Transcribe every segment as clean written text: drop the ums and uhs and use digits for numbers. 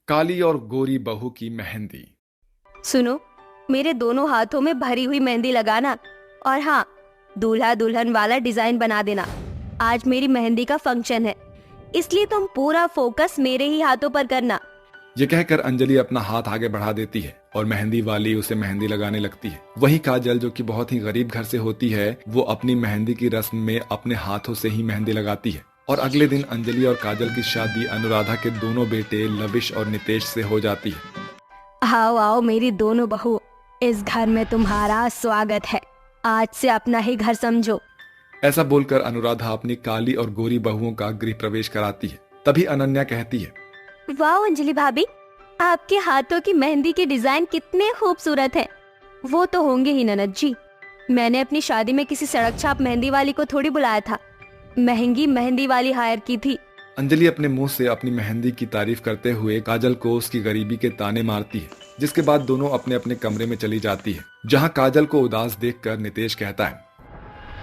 काली और गोरी बहू की मेहंदी। सुनो, मेरे दोनों हाथों में भरी हुई मेहंदी लगाना और हाँ, दूल्हा दुल्हन वाला डिजाइन बना देना। आज मेरी मेहंदी का फंक्शन है, इसलिए तुम पूरा फोकस मेरे ही हाथों पर करना। ये कहकर अंजलि अपना हाथ आगे बढ़ा देती है और मेहंदी वाली उसे मेहंदी लगाने लगती है। वहीं काजल, जो कि बहुत ही गरीब घर से होती है, वो अपनी मेहंदी की रस्म में अपने हाथों से ही मेहंदी लगाती है। और अगले दिन अंजलि और काजल की शादी अनुराधा के दोनों बेटे लविश और नितेश से हो जाती है। आओ आओ मेरी दोनों बहू, इस घर में तुम्हारा स्वागत है। आज से अपना ही घर समझो। ऐसा बोलकर अनुराधा अपनी काली और गोरी बहुओं का गृह प्रवेश कराती है। तभी अनन्या कहती है, वाह अंजलि भाभी, आपके हाथों की मेहंदी के डिजाइन कितने खूबसूरत हैं। वो तो होंगे ही ननद जी। मैंने अपनी शादी में किसी सड़क छाप मेहंदी वाली को थोड़ी बुलाया था, महंगी मेहंदी वाली हायर की थी। अंजलि अपने मुंह से अपनी मेहंदी की तारीफ करते हुए काजल को उसकी गरीबी के ताने मारती है, जिसके बाद दोनों अपने अपने कमरे में चली जाती है। जहां काजल को उदास देखकर नितेश कहता है,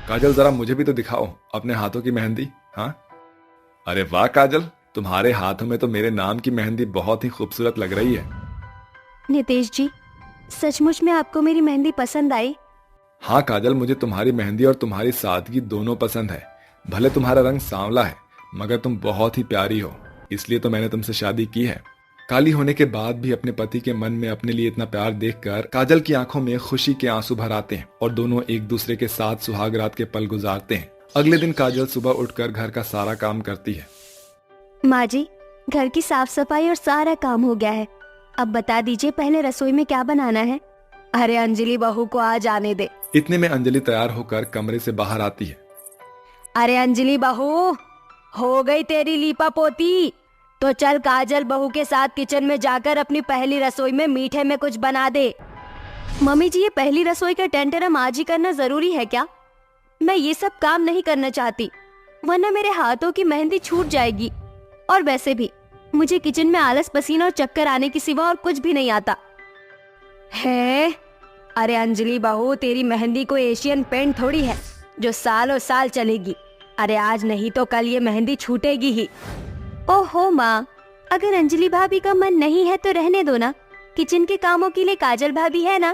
काजल जरा मुझे भी तो दिखाओ अपने हाथों की मेहंदी। हाँ, अरे वाह काजल, तुम्हारे हाथों में तो मेरे नाम की मेहंदी बहुत ही खूबसूरत लग रही है। नितेश जी, सचमुच में आपको मेरी मेहंदी पसंद आई? हाँ काजल, मुझे तुम्हारी मेहंदी और तुम्हारी सादगी दोनों पसंद है। भले तुम्हारा रंग सांवला है, मगर तुम बहुत ही प्यारी हो, इसलिए तो मैंने तुमसे शादी की है। काली होने के बाद भी अपने पति के मन में अपने लिए इतना प्यार देखकर काजल की आंखों में खुशी के आंसू भर आते हैं और दोनों एक दूसरे के साथ सुहाग रात के पल गुजारते हैं। अगले दिन काजल सुबह उठकर घर का सारा काम करती है। माँ जी, घर की साफ सफाई और सारा काम हो गया है। अब बता दीजिए पहले रसोई में क्या बनाना है। अरे अंजलि बहू को आ जाने दे। इतने में अंजलि तैयार होकर कमरे से बाहर आती है। अरे अंजलि बहू, हो गई तेरी लीपा पोती? तो चल काजल बहू के साथ किचन में जाकर अपनी पहली रसोई में मीठे में कुछ बना दे। मम्मी जी, ये पहली रसोई का टेंटरम आज ही करना जरूरी है क्या? मैं ये सब काम नहीं करना चाहती, वरना मेरे हाथों की मेहंदी छूट जाएगी। और वैसे भी मुझे किचन में आलस, पसीना और चक्कर आने के सिवा और कुछ भी नहीं आता है। अरे अंजलि बहू, तेरी मेहंदी कोई एशियन पेंट थोड़ी है जो सालों साल चलेगी। अरे आज नहीं तो कल ये मेहंदी छूटेगी ही। ओहो माँ, अगर अंजलि भाभी का मन नहीं है तो रहने दो ना, किचन के कामों के लिए काजल भाभी है ना।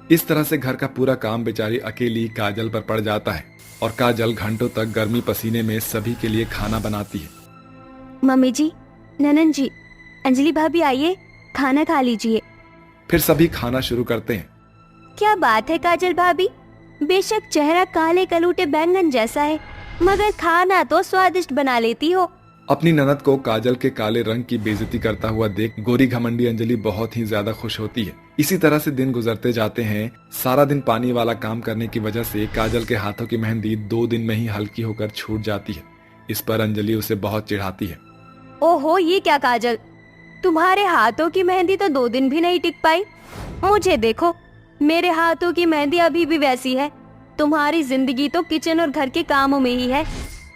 इस तरह से घर का पूरा काम बेचारी अकेली काजल पर पड़ जाता है और काजल घंटों तक गर्मी पसीने में सभी के लिए खाना बनाती है। मम्मी जी, ननन जी, अंजलि भाभी आइए, खाना खा लीजिए। फिर सभी खाना शुरू करते हैं। क्या बात है काजल भाभी, बेशक चेहरा काले कलूटे बैंगन जैसा है, मगर खाना तो स्वादिष्ट बना लेती हो। अपनी ननद को काजल के काले रंग की बेइज्जती करता हुआ देख गोरी घमंडी अंजलि बहुत ही ज्यादा खुश होती है। इसी तरह से दिन गुजरते जाते हैं। सारा दिन पानी वाला काम करने की वजह से काजल के हाथों की मेहंदी 2 दिन में ही हल्की होकर छूट जाती है। इस पर अंजलि उसे बहुत चिढ़ाती है। ओहो, ये क्या काजल, तुम्हारे हाथों की मेहंदी तो 2 दिन भी नहीं टिक पाई। मुझे देखो, मेरे हाथों की मेहंदी अभी भी वैसी है। तुम्हारी जिंदगी तो किचन और घर के कामों में ही है।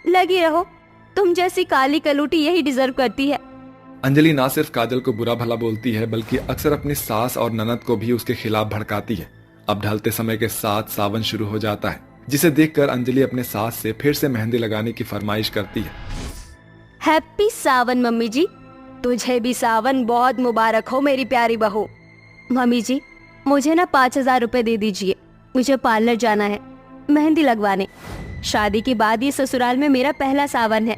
लगी रहो, तुम जैसी काली कलूटी यही डिजर्व करती है। अंजलि ना सिर्फ काजल को बुरा भला बोलती है, बल्कि अक्सर अपनी सास और ननद को भी उसके खिलाफ भड़काती है। अब ढलते समय के साथ सावन शुरू हो जाता है, जिसे देखकर अंजलि अपने सास से फिर से मेहंदी लगाने की फरमाइश करती है। हैप्पी सावन मम्मी जी, तुझे भी सावन बहुत मुबारक हो मेरी प्यारी बहू। मम्मी जी, मुझे ना 5,000 रुपए दे दीजिए, मुझे पार्लर जाना है मेहंदी लगवाने। शादी के बाद ये ससुराल में मेरा पहला सावन है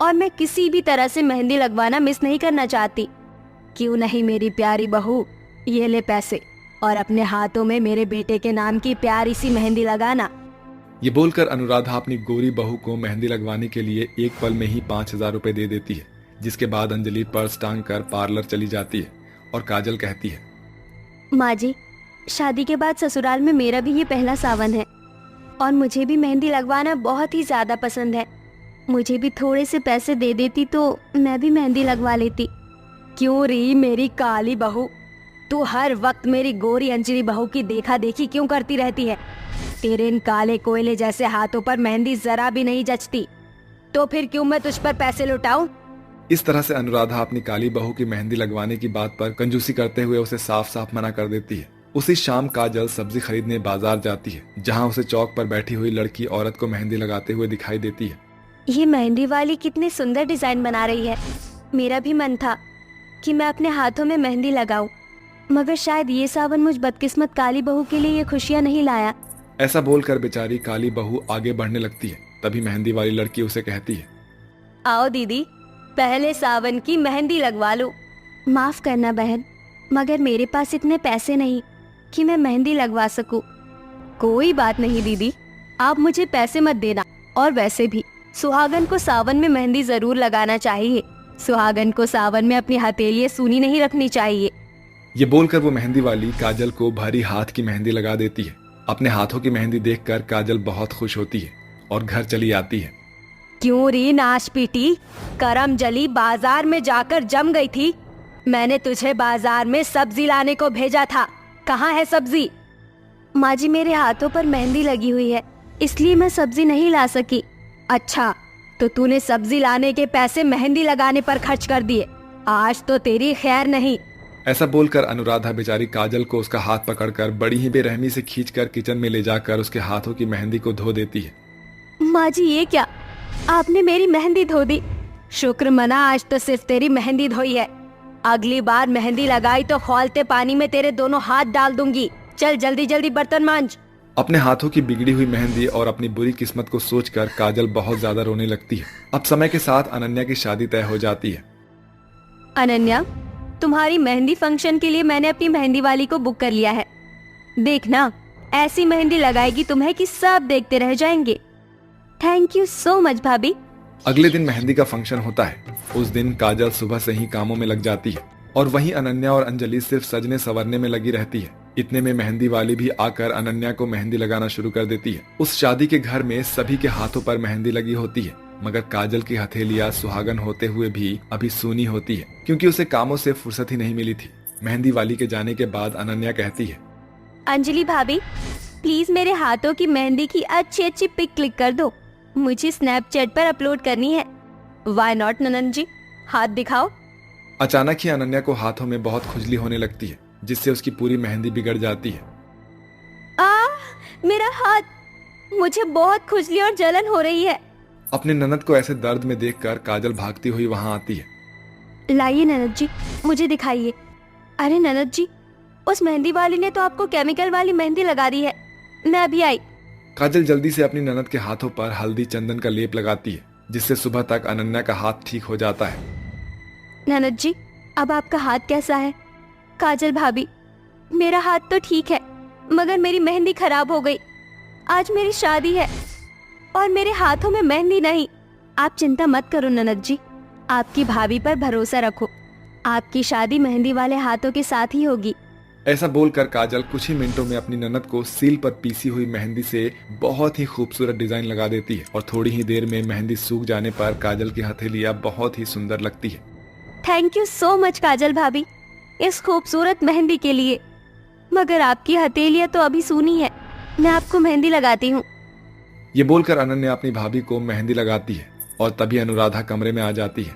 और मैं किसी भी तरह से मेहंदी लगवाना मिस नहीं करना चाहती। क्यों नहीं मेरी प्यारी बहू, ये ले पैसे और अपने हाथों में मेरे बेटे के नाम की प्यारी सी मेहंदी लगाना। ये बोलकर अनुराधा अपनी गोरी बहू को मेहंदी लगवाने के लिए एक पल में ही 5,000 रुपए दे देती है, जिसके बाद अंजलि पर्स टांग कर पार्लर चली जाती है और काजल कहती है, माँ जी, शादी के बाद ससुराल में मेरा भी ये पहला सावन है और मुझे भी मेहंदी लगवाना बहुत ही ज्यादा पसंद है। मुझे भी थोड़े से पैसे दे देती तो मैं भी मेहंदी लगवा लेती। क्यों री मेरी काली बहू, तू हर वक्त मेरी गोरी अंजलि बहू की देखा देखी क्यों करती रहती है? तेरे इन काले कोयले जैसे हाथों पर मेहंदी जरा भी नहीं जचती, तो फिर क्यों मैं तुझ पर पैसे लुटाऊं? इस तरह से अनुराधा अपनी काली बहू की मेहंदी लगवाने की बात पर कंजूसी करते हुए उसे साफ साफ मना कर देती है। उसी शाम काजल सब्जी खरीदने बाजार जाती है, जहां उसे चौक पर बैठी हुई लड़की औरत को मेहंदी लगाते हुए दिखाई देती है। ये मेहंदी वाली कितनी सुंदर डिजाइन बना रही है। मेरा भी मन था कि मैं अपने हाथों में मेहंदी लगाऊं, मगर शायद ये सावन मुझ बदकिस्मत काली बहू के लिए ये खुशियां नहीं लाया। ऐसा बोलकर बेचारी काली बहू आगे बढ़ने लगती है। तभी मेहंदी वाली लड़की उसे कहती है, आओ दीदी, पहले सावन की मेहंदी लगवा लो। माफ करना बहन, मगर मेरे पास इतने पैसे नहीं कि मैं मेहंदी लगवा सकूं। कोई बात नहीं दीदी, आप मुझे पैसे मत देना। और वैसे भी सुहागन को सावन में मेहंदी जरूर लगाना चाहिए। सुहागन को सावन में अपनी हथेलियां सूनी नहीं रखनी चाहिए। ये बोलकर वो मेहंदी वाली काजल को भारी हाथ की मेहंदी लगा देती है। अपने हाथों की मेहंदी देखकर काजल बहुत खुश होती है और घर चली आती है। क्यों री नाश पीटी, करम जली बाजार में जाकर जम गई थी। मैंने तुझे बाजार में सब्जी लाने को भेजा था, कहाँ है सब्जी? माँ जी, मेरे हाथों पर मेहंदी लगी हुई है, इसलिए मैं सब्जी नहीं ला सकी। अच्छा, तो तूने सब्जी लाने के पैसे मेहंदी लगाने पर खर्च कर दिए। आज तो तेरी खैर नहीं। ऐसा बोलकर अनुराधा बेचारी काजल को उसका हाथ पकड़कर बड़ी ही बेरहमी से खींचकर किचन में ले जाकर उसके हाथों की मेहंदी को धो देती है। माँ जी, ये क्या, आपने मेरी मेहंदी धो दी। शुक्र मना, आज तो सिर्फ तेरी मेहंदी धोई है। अगली बार मेहंदी लगाई तो खौलते पानी में तेरे दोनों हाथ डाल दूंगी। चल जल्दी जल्दी बर्तन मांज। अपने हाथों की बिगड़ी हुई मेहंदी और अपनी बुरी किस्मत को सोचकर काजल बहुत ज्यादा रोने लगती है। अब समय के साथ अनन्या की शादी तय हो जाती है। अनन्या, तुम्हारी मेहंदी फंक्शन के लिए मैंने अपनी मेहंदी वाली को बुक कर लिया है। देखना, ऐसी मेहंदी लगाएगी तुम्हें कि सब देखते रह जाएंगे। थैंक यू सो मच भाभी। अगले दिन मेहंदी का फंक्शन होता है। उस दिन काजल सुबह से ही कामों में लग जाती है और वहीं अनन्या और अंजलि सिर्फ सजने संवरने में लगी रहती है। इतने में मेहंदी वाली भी आकर अनन्या को मेहंदी लगाना शुरू कर देती है। उस शादी के घर में सभी के हाथों पर मेहंदी लगी होती है, मगर काजल की हथेलियां सुहागन होते हुए भी अभी सूनी होती है, क्योंकि उसे कामों से फुर्सत ही नहीं मिली थी। मेहंदी वाली के जाने के बाद अनन्या कहती है, अंजलि भाभी, प्लीज मेरे हाथों की मेहंदी की अच्छी अच्छी पिक क्लिक कर दो, मुझे स्नैपचैट पर अपलोड करनी है। वाई नॉट ननन जी, हाथ दिखाओ। अचानक ही अनन्या को हाथों में बहुत खुजली होने लगती है, जिससे उसकी पूरी मेहंदी बिगड़ जाती है। मेरा हाथ, मुझे बहुत खुजली और जलन हो रही है। अपने ननद को ऐसे दर्द में देखकर काजल भागती हुई वहां आती है। लाइए ननद जी, मुझे दिखाइए। अरे ननद जी, उस मेहंदी वाली ने तो आपको केमिकल वाली मेहंदी लगा दी है। मैं अभी आई। काजल जल्दी से अपनी ननद के हाथों पर हल्दी चंदन का लेप लगाती है, जिससे सुबह तक अनन्या का हाथ ठीक हो जाता है। ननद जी, अब आपका हाथ कैसा है? काजल भाभी, मेरा हाथ तो ठीक है, मगर मेरी मेहंदी खराब हो गई। आज मेरी शादी है और मेरे हाथों में मेहंदी नहीं। आप चिंता मत करो ननद जी, आपकी भाभी पर भरोसा रखो। आपकी शादी मेहंदी वाले हाथों के साथ ही होगी। ऐसा बोलकर काजल कुछ ही मिनटों में अपनी ननद को सील पर पीसी हुई मेहंदी से बहुत ही खूबसूरत डिजाइन लगा देती है और थोड़ी ही देर में मेहंदी सूख जाने पर काजल की हथेलियां बहुत ही सुंदर लगती है। थैंक यू सो मच काजल भाभी, इस खूबसूरत मेहंदी के लिए। मगर आपकी हथेलियां तो अभी सूनी है, मैं आपको मेहंदी लगाती हूँ। ये बोलकर अनन्या अपनी भाभी को मेहंदी लगाती है और तभी अनुराधा कमरे में आ जाती है।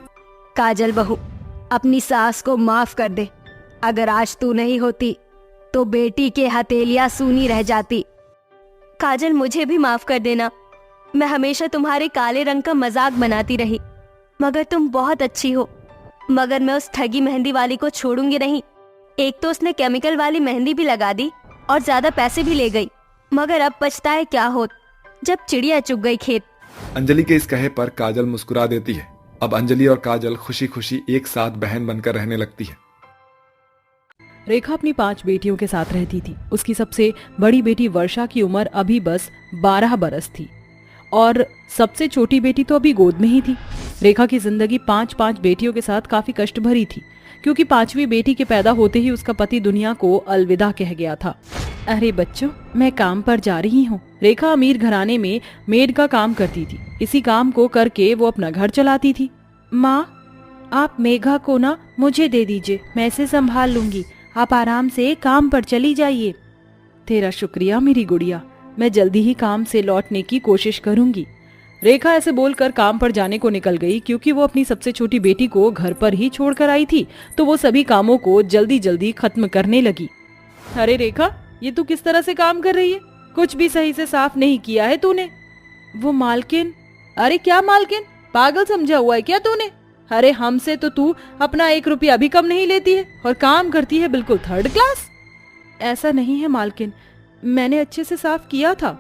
काजल बहू, अपनी सास को माफ कर दे। अगर आज तू नहीं होती तो बेटी के हथेलियां सूनी रह जाती। काजल, मुझे भी माफ कर देना। मैं हमेशा तुम्हारे काले रंग का मजाक बनाती रही, मगर तुम बहुत अच्छी हो। मगर मैं उस ठगी मेहंदी वाली को छोड़ूंगी नहीं। एक तो उसने केमिकल वाली मेहंदी भी लगा दी और ज्यादा पैसे भी ले गई, मगर अब पछताए क्या हो जब चिड़िया चुग गई खेत। अंजलि के इस कहे पर काजल मुस्कुरा देती है। अब अंजलि और काजल खुशी खुशी एक साथ बहन बनकर रहने लगती है। रेखा अपनी 5 बेटियों के साथ रहती थी। उसकी सबसे बड़ी बेटी वर्षा की उम्र अभी बस 12 बरस थी और सबसे छोटी बेटी तो अभी गोद में ही थी। रेखा की जिंदगी 5 बेटियों के साथ काफी कष्ट भरी थी, क्योंकि 5वीं बेटी के पैदा होते ही उसका पति दुनिया को अलविदा कह गया था। अरे बच्चों, मैं काम पर जा रही हूँ। रेखा अमीर घराने में मेड का काम करती थी। इसी काम को करके वो अपना घर चलाती थी। माँ, आप मेघा को ना मुझे दे दीजिए, मैं इसे संभाल लूंगी। आप आराम से काम पर चली जाइए। तेरा शुक्रिया मेरी गुड़िया, मैं जल्दी ही काम से लौटने की कोशिश करूंगी। रेखा ऐसे बोलकर काम पर जाने को निकल गई, क्योंकि वो अपनी सबसे छोटी बेटी को घर पर ही छोड़कर आई थी, तो वो सभी कामों को जल्दी जल्दी खत्म करने लगी। अरे रेखा, ये तू किस तरह से काम कर रही है? कुछ भी सही से साफ नहीं किया है तूने। वो मालकिन। अरे क्या मालकिन, पागल समझा हुआ है क्या तूने? अरे हमसे तो तू अपना 1 रुपया भी कम नहीं लेती है और काम करती है बिल्कुल 3rd क्लास। ऐसा नहीं है मालकिन, मैंने अच्छे से साफ किया था।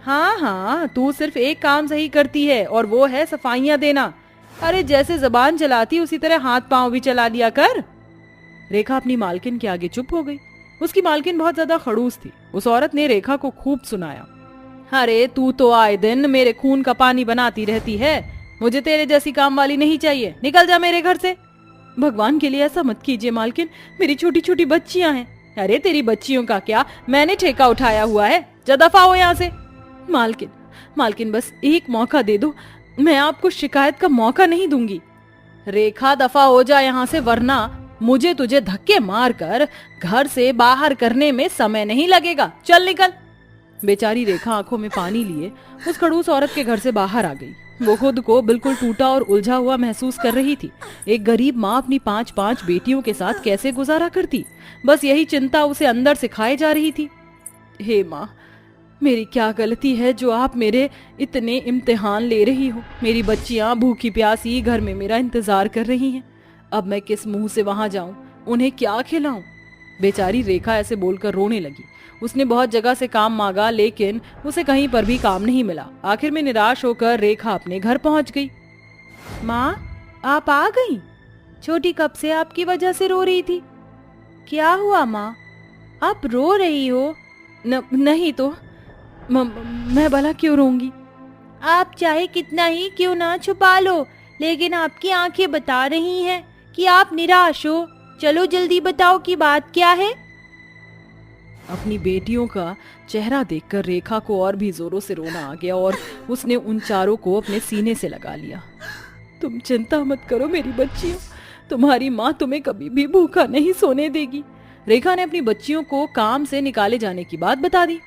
हाँ, तू सिर्फ एक काम सही करती है और वो है सफाइयां देना। अरे जैसे जबान चलाती उसी तरह हाथ पांव भी चला लिया कर। रेखा अपनी मालकिन के आगे चुप हो गई। उसकी मालकिन बहुत ज्यादा खड़ूस थी। उस औरत ने रेखा को खूब सुनाया। अरे तू तो आए दिन मेरे खून का पानी बनाती रहती है, मुझे तेरे जैसी काम वाली नहीं चाहिए, निकल जा मेरे घर से। भगवान के लिए ऐसा मत कीजिए मालकिन, मेरी छोटी छोटी बच्चियां हैं। अरे तेरी बच्चियों का क्या, मैंने ठेका उठाया हुआ है, जा दफा हो यहाँ से। मालकिन बस एक मौका दे दो, मैं आपको शिकायत का मौका नहीं दूंगी। रेखा दफा हो जा यहाँ से, वरना मुझे तुझे धक्के मारकर घर से बाहर करने में समय नहीं लगेगा, चल निकल। बेचारी रेखा आंखों में पानी लिए उस खड़ूस औरत के घर से बाहर आ गई। वो खुद को बिल्कुल टूटा और उलझा हुआ महसूस कर रही थी। एक गरीब माँ अपनी 5 बेटियों के साथ कैसे गुजारा करती, बस यही चिंता उसे अंदर से खाए जा रही थी। हे माँ, मेरी क्या गलती है जो आप मेरे इतने इम्तिहान ले रही हो। मेरी बच्चियां भूखी प्यासी घर में मेरा इंतजार कर रही हैं। अब मैं किस मुंह से वहां जाऊं, उन्हें क्या खिलाऊं। बेचारी रेखा ऐसे बोलकर रोने लगी। उसने बहुत जगह से काम मांगा, लेकिन उसे कहीं पर भी काम नहीं मिला। आखिर में निराश होकर रेखा अपने घर पहुंच गई। माँ, आप आ गई? छोटी कब से आपकी वजह से रो रही थी। क्या हुआ माँ, आप रो रही हो? नहीं तो मैं भला क्यों रोऊंगी? आप चाहे कितना ही क्यों ना छुपा लो, लेकिन आपकी आंखें बता रही हैं कि आप निराश हो। चलो जल्दी बताओ कि बात क्या है। अपनी बेटियों का चेहरा देखकर रेखा को और भी जोरों से रोना आ गया और उसने उन चारों को अपने सीने से लगा लिया। तुम चिंता मत करो मेरी बच्चियों, तुम्हारी माँ तुम्हें कभी भी भूखा नहीं सोने देगी। रेखा ने अपनी बच्चियों को काम से निकाले जाने की बात बता दी।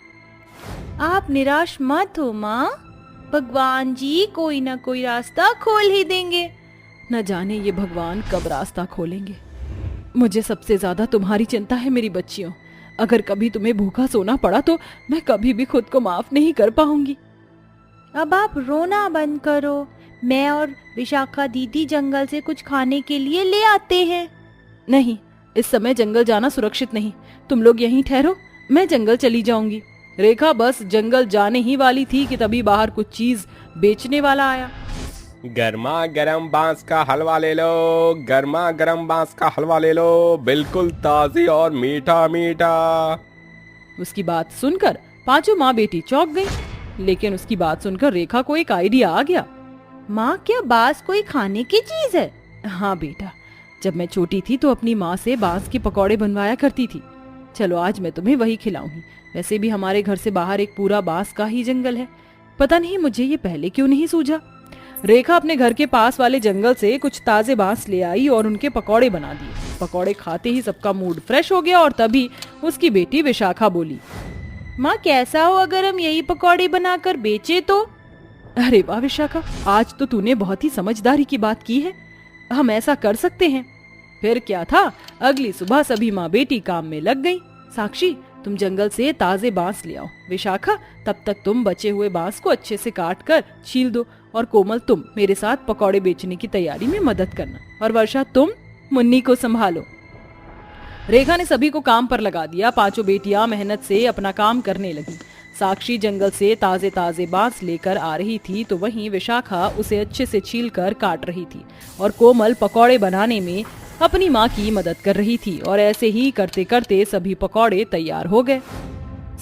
आप निराश मत हो माँ, भगवान जी कोई ना कोई रास्ता खोल ही देंगे। न जाने ये भगवान कब रास्ता खोलेंगे। मुझे सबसे ज्यादा तुम्हारी चिंता है मेरी बच्चियों। अगर कभी तुम्हें भूखा सोना पड़ा तो मैं कभी भी खुद को माफ नहीं कर पाऊंगी। अब आप रोना बंद करो, मैं और विशाखा दीदी जंगल से कुछ खाने के लिए ले आते हैं। नहीं, इस समय जंगल जाना सुरक्षित नहीं, तुम लोग यहीं ठहरो, मैं जंगल चली जाऊंगी। रेखा बस जंगल जाने ही वाली थी कि तभी बाहर कुछ चीज बेचने वाला आया। गर्मा गर्म बांस का हलवा ले लो, गर्मा गर्म बांस का हलवा ले लो, बिल्कुल ताजी और मीठा मीठा। उसकी बात सुनकर पांचों माँ बेटी चौंक गई। लेकिन उसकी बात सुनकर रेखा को एक आइडिया आ गया। माँ, क्या बांस कोई खाने की चीज है? हाँ बेटा, जब मैं छोटी थी तो अपनी माँ से बांस के पकौड़े बनवाया करती थी। चलो आज मैं तुम्हें वही खिलाऊंगी। वैसे भी हमारे घर से बाहर एक पूरा बांस का ही जंगल है, पता नहीं मुझे ये पहले क्यों नहीं सूझा। रेखा अपने घर के पास वाले जंगल से कुछ ताजे बांस ले आई और उनके पकौड़े बना दिए। पकौड़े खाते ही सबका मूड फ्रेश हो गया और तभी उसकी बेटी विशाखा बोली, माँ कैसा हो अगर हम यही पकौड़े बनाकर बेचे तो? अरे वाह विशाखा, आज तो तूने बहुत ही समझदारी की बात की है, हम ऐसा कर सकते हैं। फिर क्या था, अगली सुबह सभी माँ बेटी काम में लग गई। साक्षी, तुम जंगल से ताजे बांस ले आओ। विशाखा, तब तक तुम बचे हुए बांस को अच्छे से काट कर छील दो और कोमल तुम मेरे साथ पकौड़े बेचने की तैयारी में मदद करना, और वर्षा तुम मुन्नी को संभालो। रेखा ने सभी को काम पर लगा दिया। पांचों बेटियां मेहनत से अपना काम करने लगी। साक्षी जंगल से ताजे ताजे बांस लेकर आ रही थी तो वहीं विशाखा उसे अच्छे से छील कर काट रही थी और कोमल पकौड़े बनाने में अपनी माँ की मदद कर रही थी। और ऐसे ही करते करते सभी पकौड़े तैयार हो गए।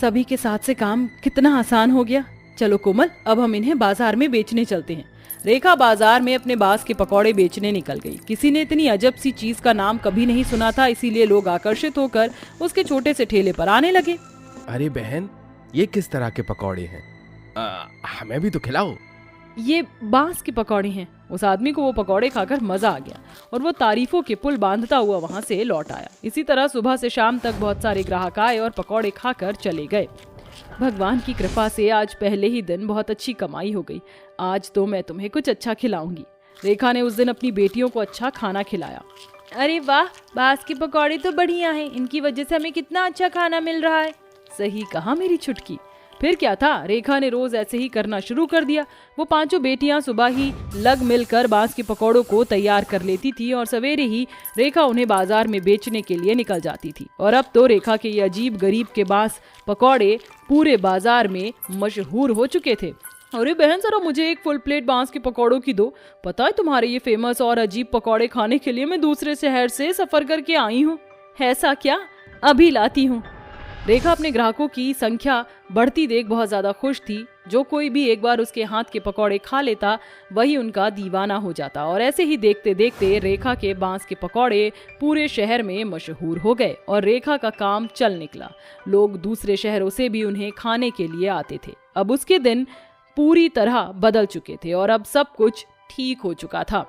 सभी के साथ से काम कितना आसान हो गया। चलो कोमल, अब हम इन्हें बाजार में बेचने चलते हैं। रेखा बाजार में अपने बांस के पकौड़े बेचने निकल गई। किसी ने इतनी अजब सी चीज का नाम कभी नहीं सुना था, इसीलिए लोग आकर्षित होकर उसके छोटे से ठेले पर आने लगे। अरे बहन, ये किस तरह के पकौड़े हैं? हमें भी तो खिलाओ। ये बांस के पकौड़े हैं। उस आदमी को वो पकौड़े खाकर मजा आ गया और वो तारीफों के पुल बांधता हुआ वहां से लौट आया। इसी तरह सुबह से शाम तक बहुत सारे ग्राहक आए और पकौड़े खाकर चले गए। भगवान की कृपा से आज पहले ही दिन बहुत अच्छी कमाई हो गई। आज तो मैं तुम्हें कुछ अच्छा खिलाऊंगी। रेखा ने उस दिन अपनी बेटियों को अच्छा खाना खिलाया। अरे वाह, बांस के पकौड़े तो बढ़िया हैं, इनकी वजह से हमें कितना अच्छा खाना मिल रहा है। सही कहा मेरी छुटकी। फिर क्या था, रेखा ने रोज ऐसे ही करना शुरू कर दिया। वो पांचों बेटियां सुबह ही लग मिलकर बांस के पकौड़ों को तैयार कर लेती थी और सवेरे ही रेखा उन्हें बाजार में बेचने के लिए निकल जाती थी। और अब तो रेखा के ये अजीब गरीब के बांस पकौड़े पूरे बाजार में मशहूर हो चुके थे। अरे बहन, जरा मुझे एक फुल प्लेट बांस के पकौड़ों की दो। पता है, तुम्हारे ये फेमस और अजीब पकौड़े खाने के लिए मैं दूसरे शहर से सफर करके आई हूँ। ऐसा क्या? अभी लाती हूँ। रेखा अपने ग्राहकों की संख्या बढ़ती देख बहुत ज्यादा खुश थी। जो कोई भी एक बार उसके हाथ के पकौड़े खा लेता वही उनका दीवाना हो जाता। और ऐसे ही देखते देखते रेखा के बांस के पकौड़े पूरे शहर में मशहूर हो गए और रेखा का काम चल निकला। लोग दूसरे शहरों से भी उन्हें खाने के लिए आते थे। अब उसके दिन पूरी तरह बदल चुके थे और अब सब कुछ ठीक हो चुका था।